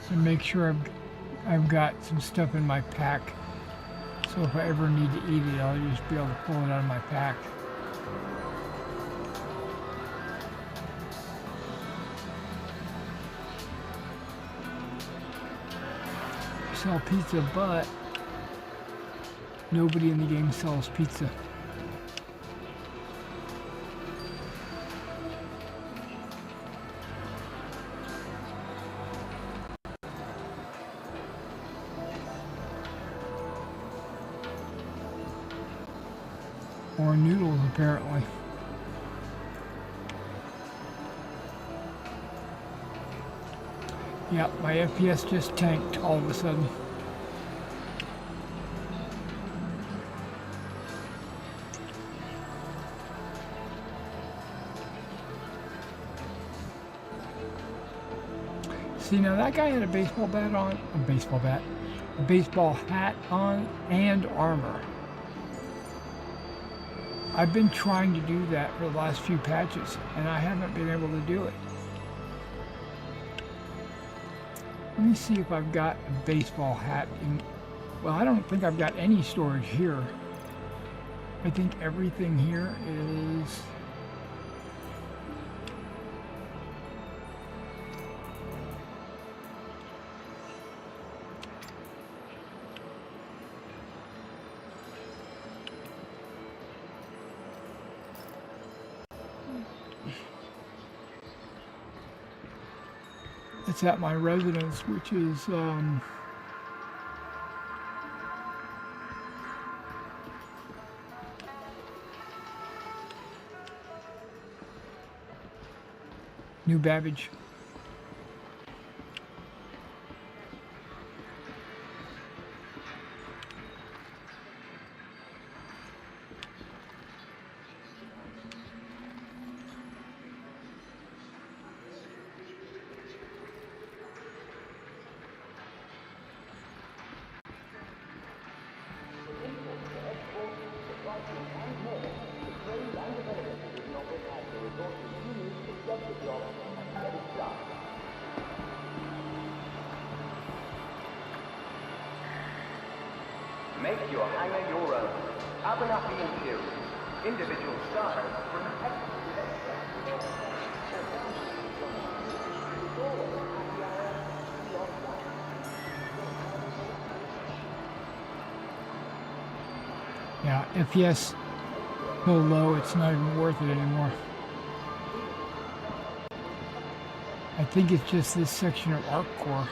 To make sure I've got some stuff in my pack. So if I ever need to eat it, I'll just be able to pull it out of my pack. I sell pizza, but nobody in the game sells pizza. Or noodles, apparently. Yep, my FPS just tanked all of a sudden. See, now that guy had a baseball bat on, a baseball hat on, and armor. I've been trying to do that for the last few patches, and I haven't been able to do it. Let me see if I've got a baseball hat in... Well, I don't think I've got any storage here. I think everything here is... It's at my residence, which is New Babbage. Make your hangar your own. Open up the interior. Individual styles protect. Yeah, FPS so low it's not even worth it anymore. I think it's just this section of Arc Core.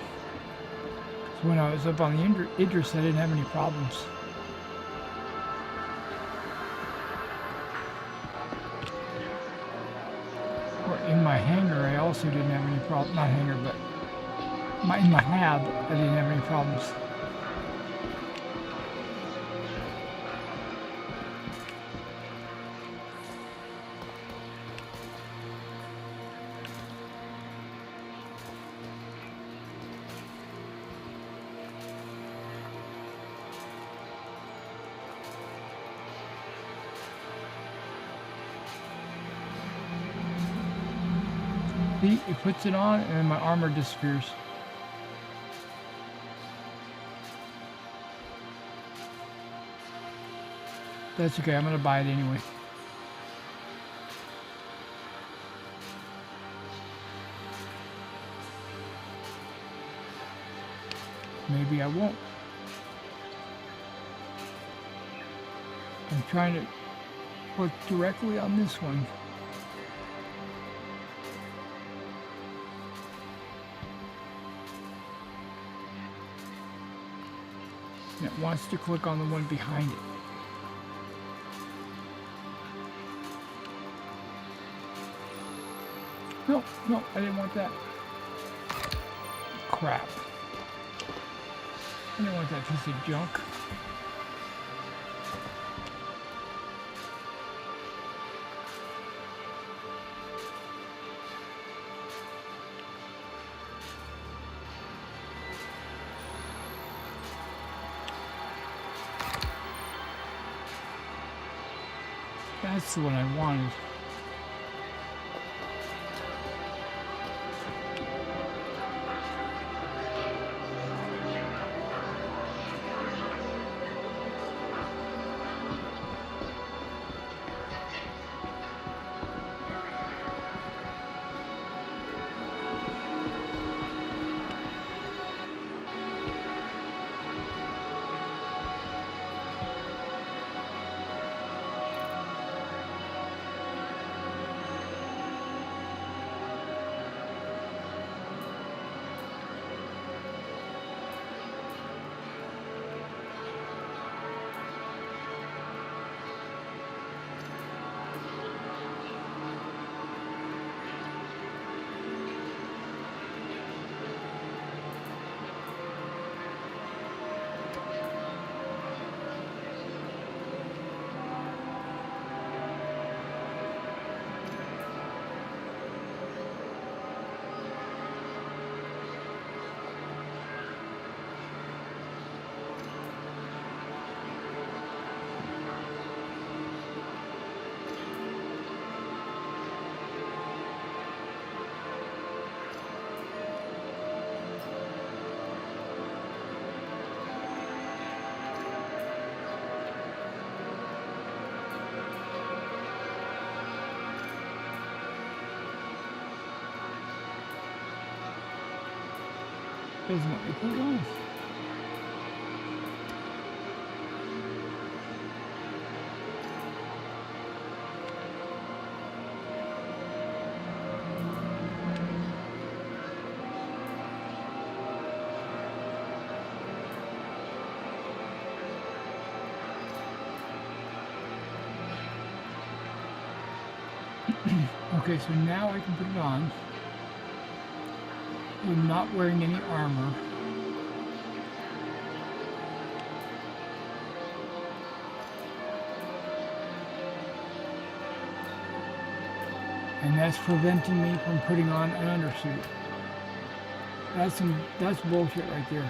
So when I was up on the Idris, I didn't have any problems. Or in my hangar, I also didn't have any problems. Not hangar, but in my hab, I didn't have any problems. See, it puts it on and then my armor disappears. That's okay, I'm gonna buy it anyway. Maybe I won't. trying to put directly on this one. And it wants to click on the one behind it. No, no, I didn't want that. Crap. I didn't want that piece of junk. That's the one I wanted. Doesn't let me put it on. Okay, so now I can put it on. I'm not wearing any armor. And that's preventing me from putting on an undersuit. That's bullshit right there.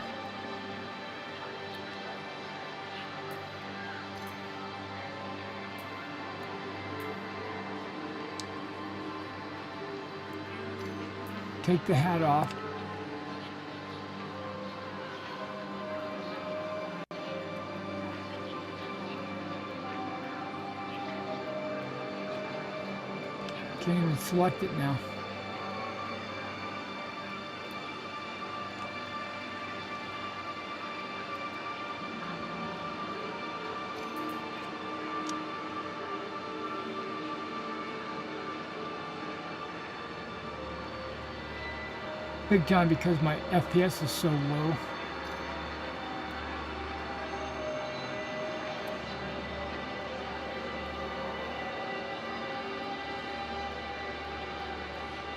Take the hat off. Can't even select it now. Big time because my FPS is so low.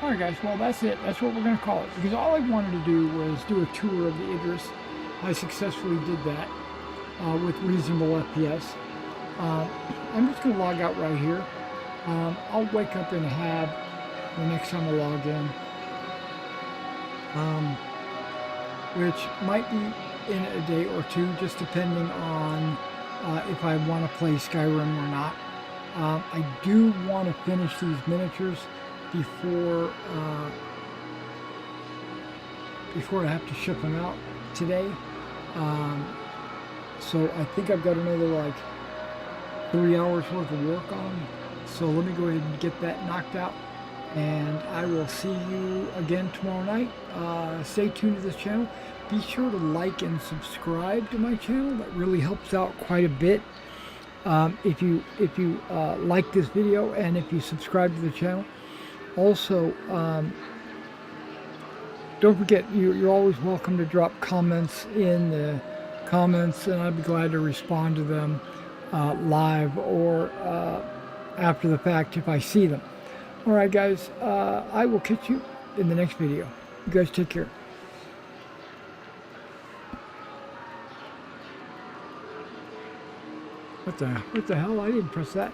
Alright guys, well that's it. That's what we're going to call it. Because all I wanted to do was do a tour of the Idris. I successfully did that with reasonable FPS. I'm just going to log out right here. I'll wake up in a hab the next time I log in. Which might be in a day or two, just depending on if I want to play Skyrim or not. I do want to finish these miniatures before I have to ship them out today. So I think I've got another like 3 hours worth of work on. So let me go ahead and get that knocked out. And I will see you again tomorrow night. Stay tuned to this channel. Be sure to like and subscribe to my channel. That really helps out quite a bit. If you like this video and if you subscribe to the channel. Also, don't forget, you're always welcome to drop comments in the comments, and I'd be glad to respond to them live or after the fact if I see them. All right, guys, I will catch you in the next video. You guys take care. What the hell? I didn't press that.